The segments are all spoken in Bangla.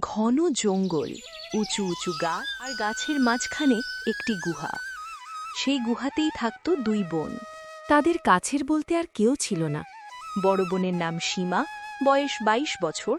ঘন জঙ্গল, উঁচু উঁচু গাছ আর গাছের মাঝখানে একটি গুহা। সেই গুহাতেই থাকত দুই বোন। তাদের কাছের বলতে আর কেউ ছিল না। বড় বোনের নাম সীমা, বয়স ২২ বছর,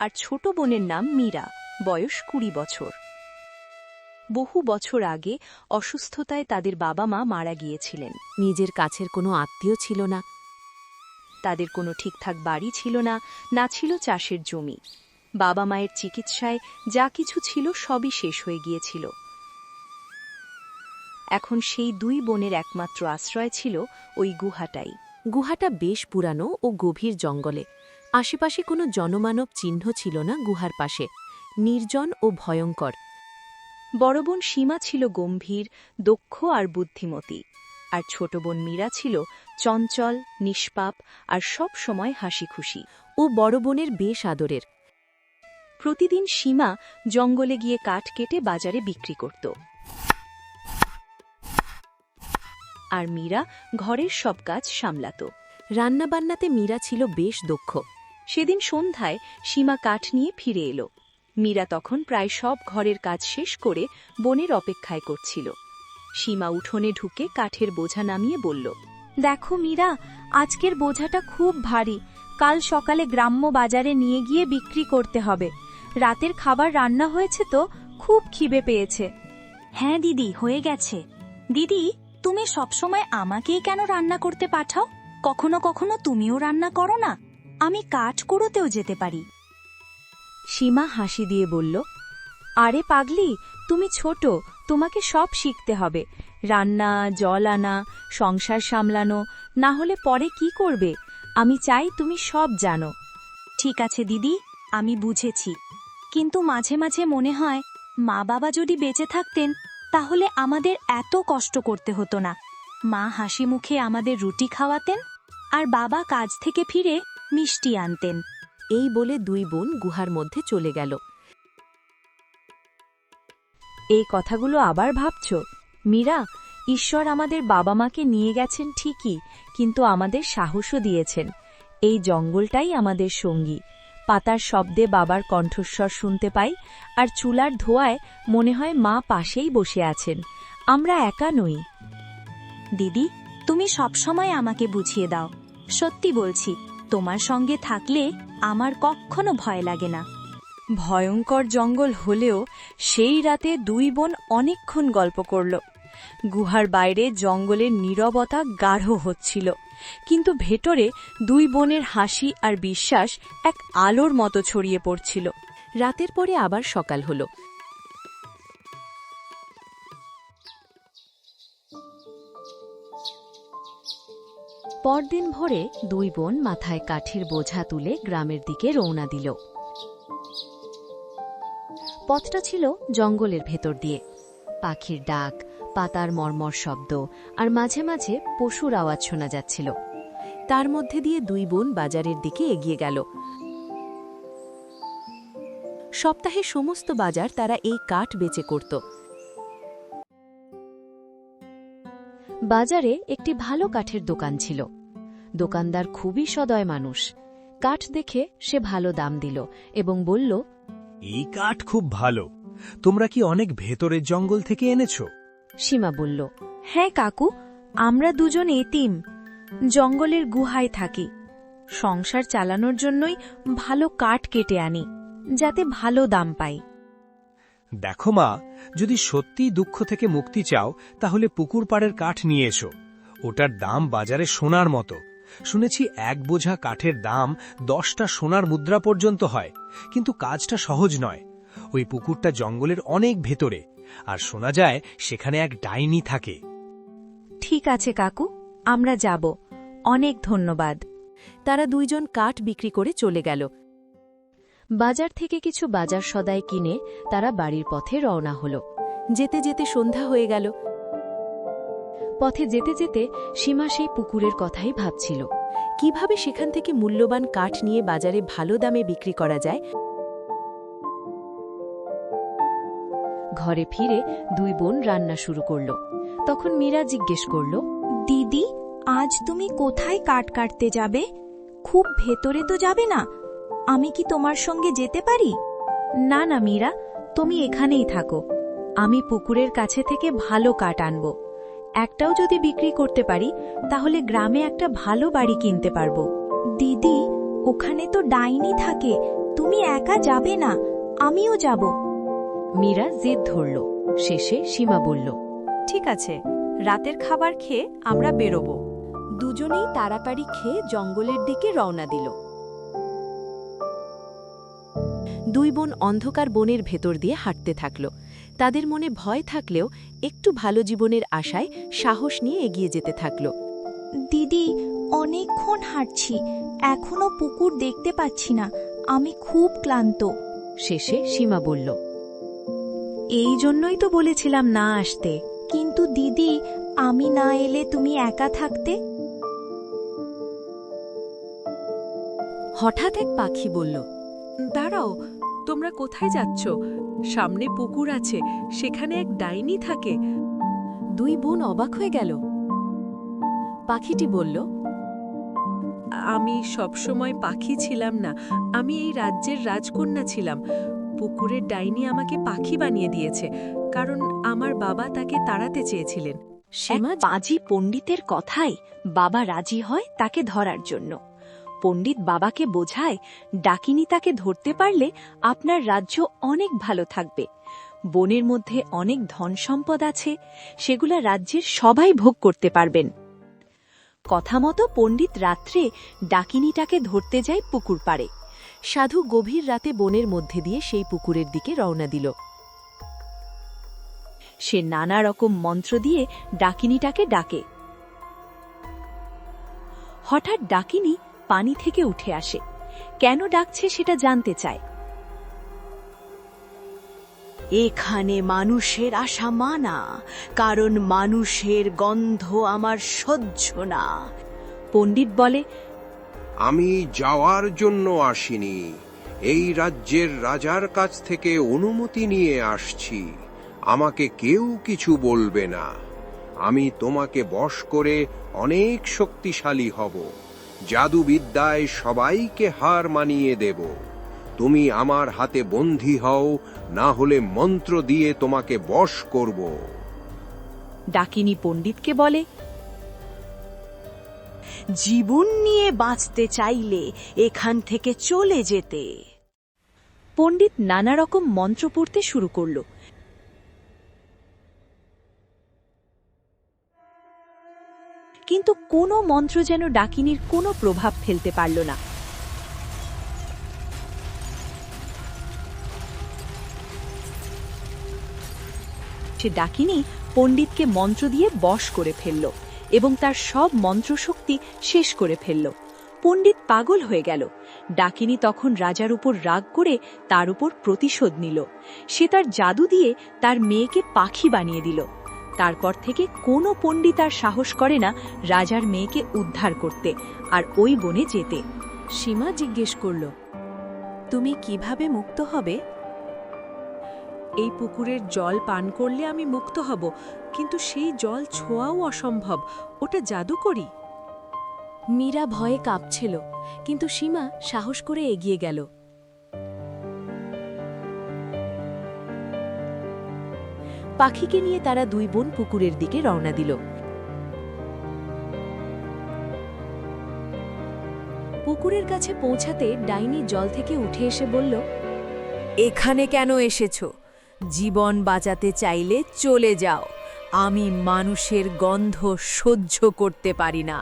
আর ছোট বোনের নাম মীরা, বয়স ২০ বছর। বহু বছর আগে অসুস্থতায় তাদের বাবা মা মারা গিয়েছিলেন। নিজের কাছের কোনো আত্মীয় ছিল না। তাদের কোনো ঠিকঠাক বাড়ি ছিল না, না ছিল চাষের জমি। বাবা মায়ের চিকিৎসায় যা কিছু ছিল সবই শেষ হয়ে গিয়েছিল। এখন সেই দুই বোনের একমাত্র আশ্রয় ছিল ওই গুহাটাই। গুহাটা বেশ পুরানো ও গভীর জঙ্গলে। আশেপাশে কোনো জনমানব চিহ্ন ছিল না গুহার পাশে। নির্জন ও ভয়ঙ্কর। বড় বোন সীমা ছিল গম্ভীর, দক্ষ আর বুদ্ধিমতী, আর ছোট বোন মীরা ছিল চঞ্চল, নিষ্পাপ আর সব সময় হাসি খুশি। ও বড় বোনের বেশ আদরের। প্রতিদিন সীমা জঙ্গলে গিয়ে কাঠ কেটে বাজারে বিক্রি করত, আর মীরা ঘরের সব কাজ সামলাত। রান্নাবান্নাতে মীরা ছিল বেশ দক্ষ। সেদিন সন্ধ্যায় সীমা কাঠ নিয়ে ফিরে এলো। মীরা তখন প্রায় সব ঘরের কাজ শেষ করে বোনের অপেক্ষায় করছিল। সীমা উঠোনে ঢুকে কাঠের বোঝা নামিয়ে বলল, দেখো মীরা, আজকের বোঝাটা খুব ভারী। কাল সকালে গ্রাম্য বাজারে নিয়ে গিয়ে বিক্রি করতে হবে। রাতের খাবার রান্না হয়েছে তো, খুব খিদে পেয়েছে। হ্যাঁ দিদি, হয়ে গেছে। দিদি, তুমি সবসময় আমাকেই কেন রান্না করতে পাঠাও? কখনো কখনো তুমিও রান্না করো না। আমি কাঠ কুড়োতেও যেতে পারি। সীমা হাসি দিয়ে বলল, আরে পাগলি, তুমি ছোট, তোমাকে সব শিখতে হবে। রান্না, জল আনা, সংসার সামলানো, না হলে পরে কি করবে? আমি চাই তুমি সব জানো। ঠিক আছে দিদি, আমি বুঝেছি। কিন্তু মাঝে মাঝে মনে হয় মা বাবা যদি বেঁচে থাকতেন তাহলে আমাদের এত কষ্ট করতে হতো না। মা হাসি মুখে আমাদের রুটি খাওয়াতেন, আর বাবা কাজ থেকে ফিরে মিষ্টি আনতেন। এই বলে দুই বোন গুহার মধ্যে চলে গেল। এই কথাগুলো আবার ভাবছ? মীরা, ঈশ্বর আমাদের বাবা মাকে নিয়ে গেছেন ঠিকই, কিন্তু আমাদের সাহসও দিয়েছেন। এই জঙ্গলটাই আমাদের সঙ্গী। পাতার শব্দে বাবার কণ্ঠস্বর শুনতে পাই, আর চুলার ধোঁয়ায় মনে হয় মা পাশেই বসে আছেন। আমরা একা নই। দিদি, তুমি সবসময় আমাকে বুঝিয়ে দাও। সত্যি বলছি, তোমার সঙ্গে থাকলে আমার কখনো ভয় লাগে না। ভয়ঙ্কর জঙ্গল হলেও সেই রাতে দুই বোন অনেকক্ষণ গল্প করল। গুহার বাইরে জঙ্গলের নীরবতা গাঢ় হচ্ছিল, কিন্তু ভেতরে দুই বোনের হাসি আর বিশ্বাস এক আলোর মতো ছড়িয়ে পড়ছিল। রাতের পরে আবার সকাল হল। পরদিন ভোরে দুই বোন মাথায় কাঠের বোঝা তুলে গ্রামের দিকে রওনা দিল। পথটা ছিল জঙ্গলের ভেতর দিয়ে। পাখির ডাক, পাতার মর্মর শব্দ, আর মাঝে মাঝে পশুর আওয়াজ শোনা যাচ্ছিল। তার মধ্যে দিয়ে দুই বোন বাজারের দিকে এগিয়ে গেল। সপ্তাহে সমস্ত বাজার তারা এই কাঠ বেচে করত। বাজারে একটি ভালো কাঠের দোকান ছিল। দোকানদার খুবই সদয় মানুষ। কাঠ দেখে সে ভালো দাম দিল এবং বলল, এই কাঠ খুব ভালো। তোমরা কি অনেক ভেতরের জঙ্গল থেকে এনেছো? সীমা বলল, হ্যাঁ কাকু, আমরা দুজন এতিম, জঙ্গলের গুহায় থাকি। সংসার চালানোর জন্যই ভালো কাঠ কেটে আনি, যাতে ভালো দাম পাই। দেখো মা, যদি সত্যিই দুঃখ থেকে মুক্তি চাও তাহলে পুকুর পাড়ের কাঠ নিয়ে এসো। ওটার দাম বাজারে সোনার মতো। শুনেছি এক বোঝা কাঠের দাম 10টা সোনার মুদ্রা পর্যন্ত হয়। কিন্তু কাজটা সহজ নয়। ওই পুকুরটা জঙ্গলের অনেক ভেতরে, আর শোনা যায় সেখানে এক ডাইনি থাকে। ঠিক আছে কাকু, আমরা যাব। অনেক ধন্যবাদ। তারা দুইজন কাঠ বিক্রি করে চলে গেল। বাজার থেকে কিছু বাজার সদাই কিনে তারা বাড়ির পথে রওনা হল। যেতে যেতে সন্ধ্যা হয়ে গেল। পথে যেতে যেতে সীমা সেই পুকুরের কথাই ভাবছিল। কিভাবে সেখান থেকে মূল্যবান কাঠ নিয়ে বাজারে ভালো দামে বিক্রি করা যায়। ঘরে ফিরে দুই বোন রান্না শুরু করল। তখন মীরা জিজ্ঞেস করল, দিদি, আজ তুমি কোথায় কাঠ কাটতে যাবে? খুব ভেতরে তো যাবে না? আমি কি তোমার সঙ্গে যেতে পারি? না না মীরা, তুমি এখানেই থাকো। আমি পুকুরের কাছে থেকে ভালো কাঠ আনব। একটাও যদি বিক্রি করতে পারি তাহলে গ্রামে একটা ভালো বাড়ি কিনতে পারবো। দিদি, ওখানে তো ডাইনি থাকে, তুমি একা যাবে না, আমিও যাব। মীরা জেদ ধরল। শেষে সীমা বলল, ঠিক আছে, রাতের খাবার খেয়ে আমরা বেরোবো। দুজনেই তাড়াতাড়ি খেয়ে জঙ্গলের দিকে রওনা দিল। দুই বোন অন্ধকার বনের ভেতর দিয়ে হাঁটতে থাকল। তাদের মনে ভয় থাকলেও একটু ভালো জীবনের আশায় সাহস নিয়ে এগিয়ে যেতে থাকল। দিদি, অনেকক্ষণ হাঁটছি, এখনো পুকুর দেখতে পাচ্ছি না, আমি খুব ক্লান্ত। শেষে সীমা বলল, এই জন্যই তো বলেছিলাম না আসতে। কিন্তু দিদি, আমি না এলে তুমি একা থাকতে। হঠাৎ এক পাখি বলল, দাঁড়াও, তোমরা কোথায় যাচ্ছ? সামনে পুকুর আছে, সেখানে এক ডাইনি থাকে। দুই বোন অবাক হয়ে গেল। পাখিটি বলল, আমি সবসময় পাখি ছিলাম না, আমি এই রাজ্যের রাজকন্যা ছিলাম। পুকুরের ডাইনি আমাকে পাখি বানিয়ে দিয়েছে, কারণ আমার বাবা তাকে তাড়াতে চেয়েছিলেন। সীমা পাজি পণ্ডিতের কথায় বাবা রাজি হয় তাকে ধরার জন্য। পণ্ডিত বাবাকে বোঝায় ডাকিনী তাকে ধরতে পারলে আপনার রাজ্য অনেক ভালো থাকবে। বনের মধ্যে অনেক ধন সম্পদ আছে, সেগুলা রাজ্যের সবাই ভোগ করতে পারবেন। কথা মতো পণ্ডিত রাত্রে ডাকিনীটাকে ধরতে যায় পুকুর পাড়ে। সাধু গভীর রাতে বনের মধ্যে দিয়ে সেই পুকুরের দিকে রওনা দিল। সে নানা রকম মন্ত্র দিয়ে ডাকিনীটাকে ডাকে। হঠাৎ ডাকিনী পানি থেকে উঠে আসে। কেন ডাকছে সেটা জানতে চায়। এখানে মানুষের আশা মানা, কারণ মানুষের গন্ধ আমার সহ্য না। পণ্ডিত বলে, আমি যাওয়ার জন্য আসিনি, এই রাজ্যের রাজার কাছ থেকে অনুমতি নিয়ে আসছি। আমাকে কেউ কিছু বলবে না। আমি তোমাকে বশ করে অনেক শক্তিশালী হব, জাদুবিদ্যায় সবাইকে হার মানিয়ে দেব। তুমি আমার হাতে বন্দী হও, না হলে মন্ত্র দিয়ে তোমাকে বশ করব। ডাকিনী পণ্ডিতকে বলে, জীবন নিয়ে বাঁচতে চাইলে এখান থেকে চলে যেতে। পণ্ডিত নানা রকম মন্ত্র পড়তে শুরু করল। কিন্তু কোনো মন্ত্র যেন ডাকিনীর কোনো প্রভাব ফেলতে পারল না। সে ডাকিনী পণ্ডিতকে মন্ত্র দিয়ে বশ করে ফেলল এবং তার সব মন্ত্রশক্তি শেষ করে ফেলল। পণ্ডিত পাগল হয়ে গেল। ডাকিনী তখন রাজার উপর রাগ করে তার উপর প্রতিশোধ নিল। সে তার জাদু দিয়ে তার মেয়েকে পাখি বানিয়ে দিল। তারপর থেকে কোনো পণ্ডিত আর সাহস করে না রাজার মেয়েকে উদ্ধার করতে আর ওই বনে যেতে। সীমা জিজ্ঞেস করল, তুমি কিভাবে মুক্ত হবে? এই পুকুরের জল পান করলে আমি মুক্ত হব, কিন্তু সেই জল ছোঁয়াও অসম্ভব, ওটা জাদুকরি। মীরা ভয়ে কাঁপছিল, কিন্তু সীমা সাহস করে এগিয়ে গেল। পাখিকে নিয়ে তারা দুই বোন পুকুরের দিকে রওনা দিল। পুকুরের কাছে পৌঁছাতে ডাইনি জল থেকে উঠে এসে বলল, এখানে কেন এসেছো? জীবন বাঁচাতে চাইলে চলে যাও, আমি মানুষের গন্ধ সহ্য করতে পারি না।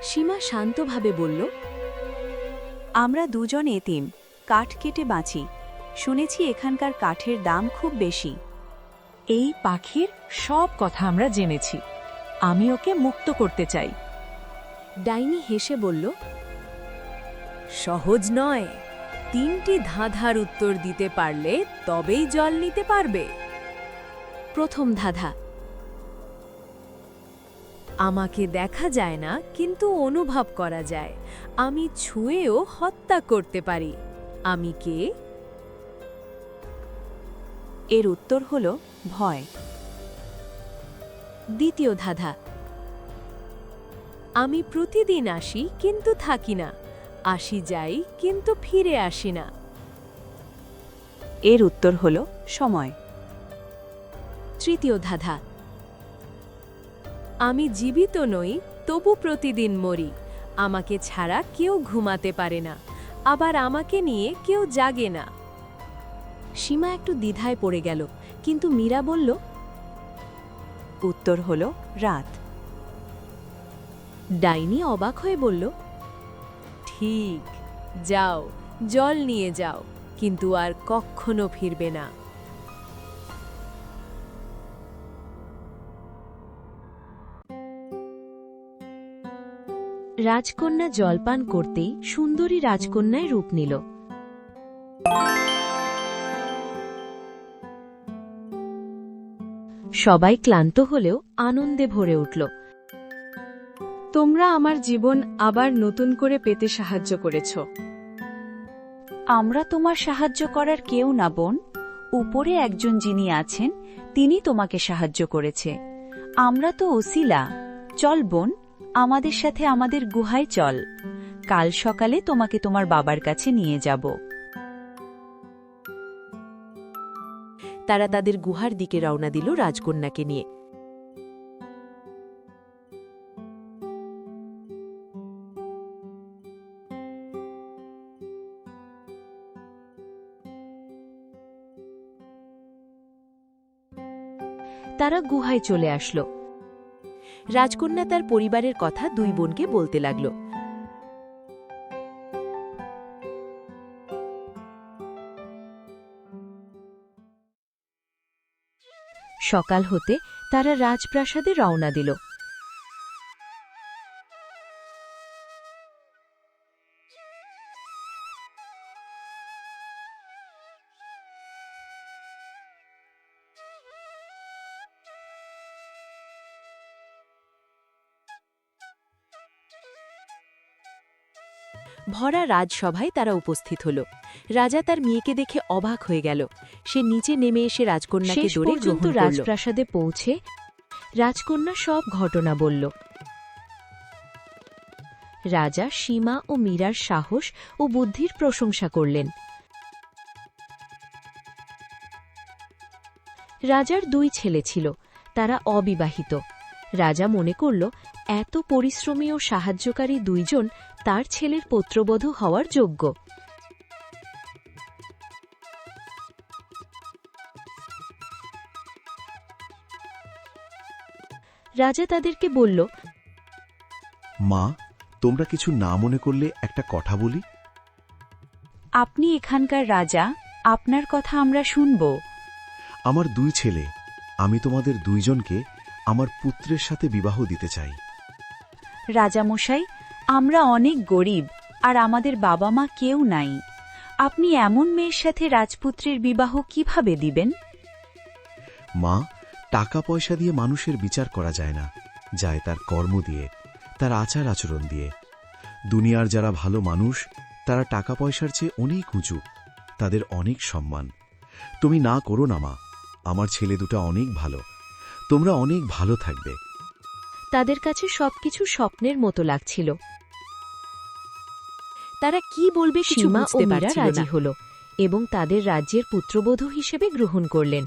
সীমা শান্তভাবে বলল, আমরা দুজন এতিম, কাঠ কেটে বাঁচি। শুনেছি এখানকার কাঠের দাম খুব বেশি। এই পাখির সব কথা আমরা জেনেছি, আমি ওকে মুক্ত করতে চাই। ডাইনি হেসে বলল, সহজ নয়, 3টি ধাঁধার উত্তর দিতে পারলে তবেই জল নিতে পারবে। প্রথম ধাঁধা। আমাকে দেখা যায় না, কিন্তু অনুভব করা যায়। আমি ছুঁয়েও হত্যা করতে পারি। আমি কে? এর উত্তর হল ভয়। দ্বিতীয় ধাঁধা। আমি প্রতিদিন আসি কিন্তু থাকি না। আসি যাই কিন্তু ফিরে আসি না। এর উত্তর হল সময়। তৃতীয় ধাঁধা। আমি জীবিত নই, তবু প্রতিদিন মরি। আমাকে ছাড়া কেউ ঘুমাতে পারে না, আবার আমাকে নিয়ে কেউ জাগে না। সীমা একটু দ্বিধায় পড়ে গেল, কিন্তু মীরা বলল, উত্তর হল রাত। ডাইনি অবাক হয়ে বলল, ঠিক, যাও জল নিয়ে যাও, কিন্তু আর কখনো ফিরবে না। রাজকন্যা জলপান করতেই সুন্দরী রাজকন্যায় রূপ নিল। সবাই ক্লান্ত হলেও আনন্দে ভরে উঠল। তোমরা আমার জীবন আবার নতুন করে পেতে সাহায্য করেছ। আমরা তোমার সাহায্য করার কেউ না বোন, উপরে একজন যিনি আছেন তিনি তোমাকে সাহায্য করেছে। আমরা তো ওসিলা। চল বোন, আমাদের সাথে আমাদের গুহায় চল। কাল সকালে তোমাকে তোমার বাবার কাছে নিয়ে যাব। তারা তাদের গুহার দিকে রওনা দিল রাজকন্যাকে নিয়ে। তারা গুহায় চলে আসলো। রাজকন্যা তার পরিবারের কথা দুই বোনকে বলতে লাগল। সকাল হতে তারা রাজপ্রাসাদে রওনা দিল। ভরা রাজসভায় তারা উপস্থিত হল। রাজা তার মেয়েকে দেখে অবাক হয়ে গেল। সে নিচে নেমে এসে রাজকন্যাকে শেষ ধরে পর্যন্ত গ্রহণ করল। রাজপ্রাসাদে পৌঁছে রাজকন্যা সব ঘটনা বলল। রাজা সীমা ও মীরার সাহস ও বুদ্ধির প্রশংসা করলেন। রাজার দুই ছেলে ছিল, তারা অবিবাহিত। রাজা মনে করল এত পরিশ্রমী ও সাহায্যকারী দুইজন তার ছেলের পুত্রবধূ হওয়ার যোগ্য। রাজা তাদেরকে বলল, মা, তোমরা কিছু না মনে করলে একটা কথা বলি। আপনি এখানকার রাজা, আপনার কথা আমরা শুনব। আমার দুই ছেলে, আমি তোমাদের দুইজনকে আমার পুত্রের সাথে বিবাহ দিতে চাই। রাজামশাই, আমরা অনেক গরিব আর আমাদের বাবা মা কেউ নাই। আপনি এমন মেয়ের সাথে রাজপুত্রের বিবাহ কিভাবে দিবেন? মা, টাকা পয়সা দিয়ে মানুষের বিচার করা যায় না, যায় তার কর্ম দিয়ে, তার আচার আচরণ দিয়ে। দুনিয়ার যারা ভালো মানুষ তারা টাকা পয়সার চেয়ে অনেক উঁচু, তাদের অনেক সম্মান। তুমি না করো না মা, আমার ছেলে দুটো অনেক ভালো, তোমরা অনেক ভালো থাকবে। তাদের কাছে সবকিছু স্বপ্নের মতো লাগছিল। তারা কি বলবে কিছু সীমা ও বুঝতে মীরা পারছিল রাজি না, হলো এবং তাদের রাজ্যের পুত্রবধূ হিসেবে গ্রহণ করলেন।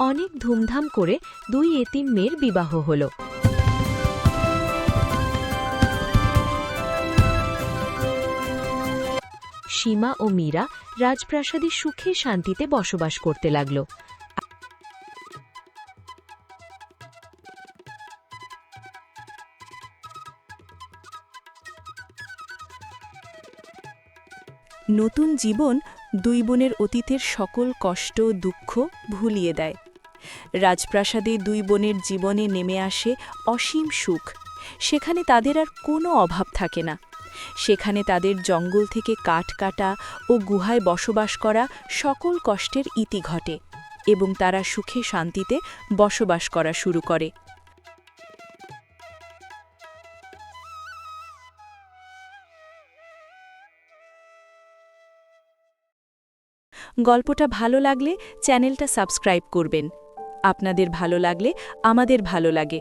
অনেক ধুমধাম করে দুই এতিম মেয়ের বিবাহ হল। সীমা ও মীরা রাজপ্রাসাদে সুখে শান্তিতে বসবাস করতে লাগল। নতুন জীবন দুই বোনের অতীতের সকল কষ্ট দুঃখ ভুলিয়ে দেয়। রাজপ্রাসাদে দুই বোনের জীবনে নেমে আসে অসীম সুখ। সেখানে তাদের আর কোনো অভাব থাকে না। সেখানে তাদের জঙ্গল থেকে কাঠ কাটা ও গুহায় বসবাস করা সকল কষ্টের ইতি ঘটে এবং তারা সুখে শান্তিতে বসবাস করা শুরু করে। গল্পটা ভালো লাগলে চ্যানেলটা সাবস্ক্রাইব করবেন। আপনাদের ভালো লাগলে আমাদের ভালো লাগে।